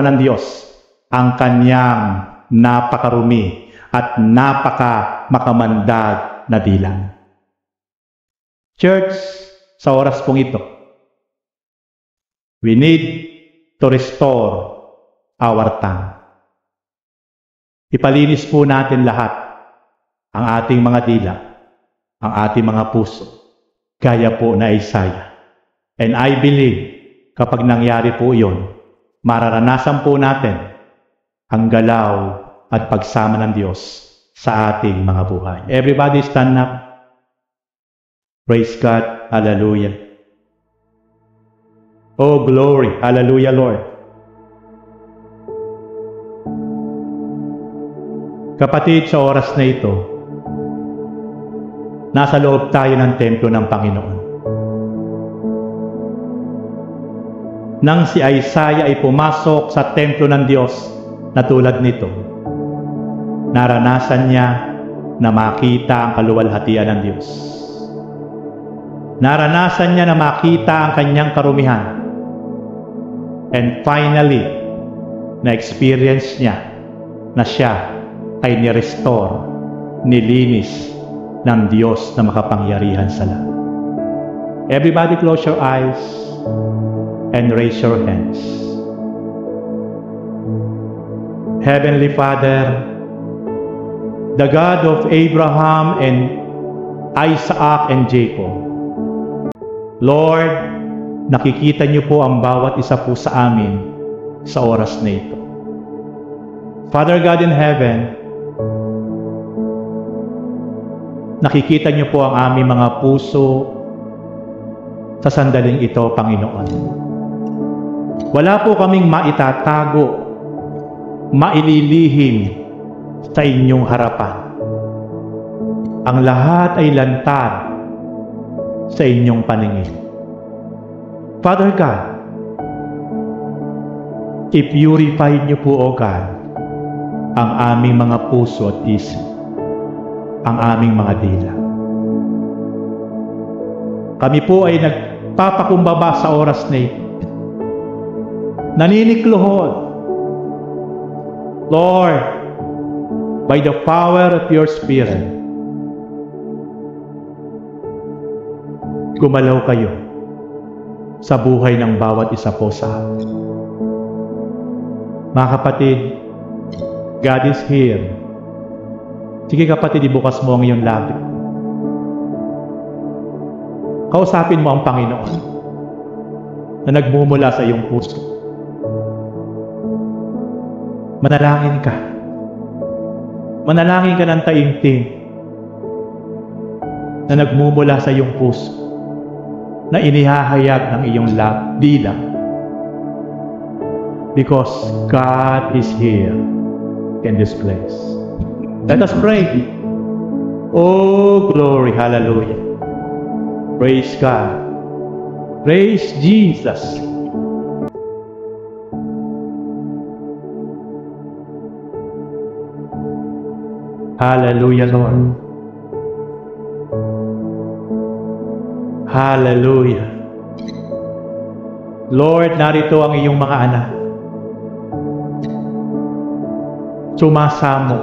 Speaker 1: ng Diyos ang kanyang napakarumi at napaka-makamandag na dila. Church, sa oras pong ito, we need to restore our tongue. Ipalinis po natin lahat ang ating mga dila, ang ating mga puso, gaya po na Isaiah. And I believe, kapag nangyari po iyon, mararanasan po natin ang galaw at pagsama ng Diyos sa ating mga buhay. Everybody stand up. Praise God. Hallelujah. Oh, glory. Hallelujah, Lord. Kapatid, sa oras na ito, nasa loob tayo ng templo ng Panginoon. Nang si Isaiah ay pumasok sa templo ng Diyos na tulad nito, naranasan niya na makita ang kaluwalhatian ng Diyos. Naranasan niya na makita ang kanyang karumihan. And finally, na-experience niya na siya ay ni-restore, nilinis ng Diyos na makapangyarihan sa lahat. Everybody close your eyes and raise your hands. Heavenly Father, the God of Abraham and Isaac and Jacob, Lord, nakikita niyo po ang bawat isa po sa amin sa oras na ito. Father God in heaven, nakikita niyo po ang aming mga puso sa sandaling ito, Panginoon. Wala po kaming maitatago, maililihim sa inyong harapan. Ang lahat ay lantad sa inyong paningin. Father God, i-purify niyo po, O God, ang aming mga puso at isip, ang aming mga dila. Kami po ay nagpapakumbaba sa oras na ito. Naninikluhod, Lord, by the power of your Spirit, gumalaw kayo sa buhay ng bawat isa po sa atin. Mga kapatid, God is here. Sige kapatid, ibukas mo ang iyong labi. Kausapin mo ang Panginoon na nagmumula sa iyong puso. Manalangin ka. Manalangin ka ng taimtim na nagmumula sa iyong puso, na inihahayag ng iyong dila. Because God is here in this place. Let us pray. Oh, glory, hallelujah. Praise God. Praise Jesus. Hallelujah, Lord. Hallelujah. Lord, narito ang iyong mga anak. Sumasamo.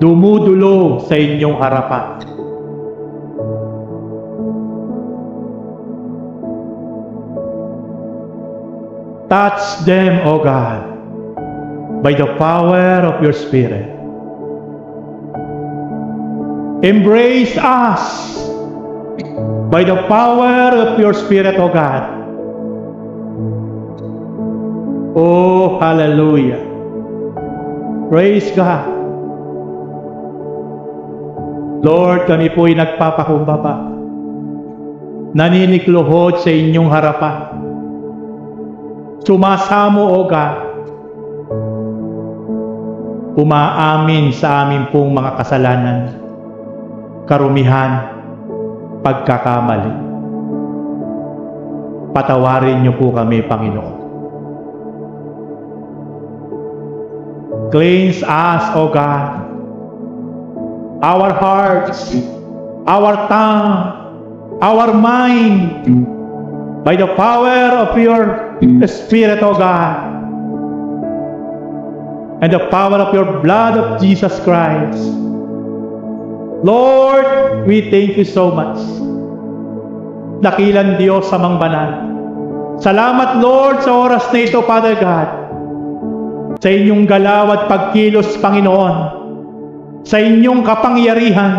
Speaker 1: Dumudulog sa inyong harapan. Touch them, O God, by the power of your Spirit. Embrace us by the power of your Spirit, O God. Oh, hallelujah. Praise God. Lord, kami po'y nagpapakumbaba. naninikluhod sa inyong harapan. Sumasamo, O God. Umaamin sa amin pong mga kasalanan, karumihan, pagkakamali. Patawarin niyo po kami, Panginoon. Cleanse us, O God, our hearts, our tongue, our mind, by the power of your Spirit, O God, and the power of your blood of Jesus Christ. Lord, we thank you so much. Dakilang Diyos sa mangbanal. Salamat, Lord, sa oras na ito, Father God, sa inyong galaw at pagkilos, Panginoon, sa inyong kapangyarihan.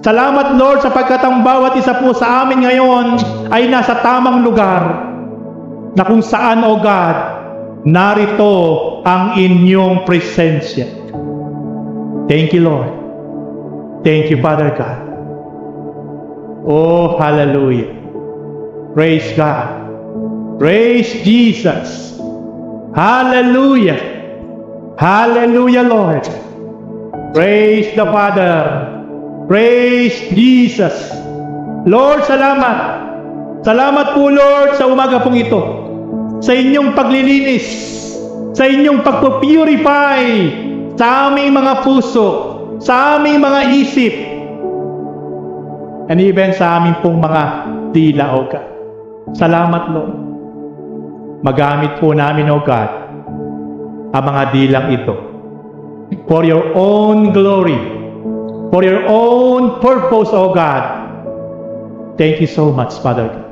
Speaker 1: Salamat, Lord, sapagkat ang bawat isa po sa amin ngayon ay nasa tamang lugar na kung saan, O God, narito ang inyong presensya. Thank you, Lord. Thank you, Father God. Oh, hallelujah. Praise God. Praise Jesus. Hallelujah. Hallelujah, Lord. Praise the Father. Praise Jesus. Lord, salamat. Salamat po, Lord, sa umaga pong ito. Sa inyong paglilinis. Sa inyong pagpupurify sa aming mga puso, sa aming mga isip, and even sa aming pong mga dila, O God. Salamat, Lord. Magamit po namin, O God, ang mga dilang ito for your own glory, for your own purpose, O God. Thank you so much, Father God.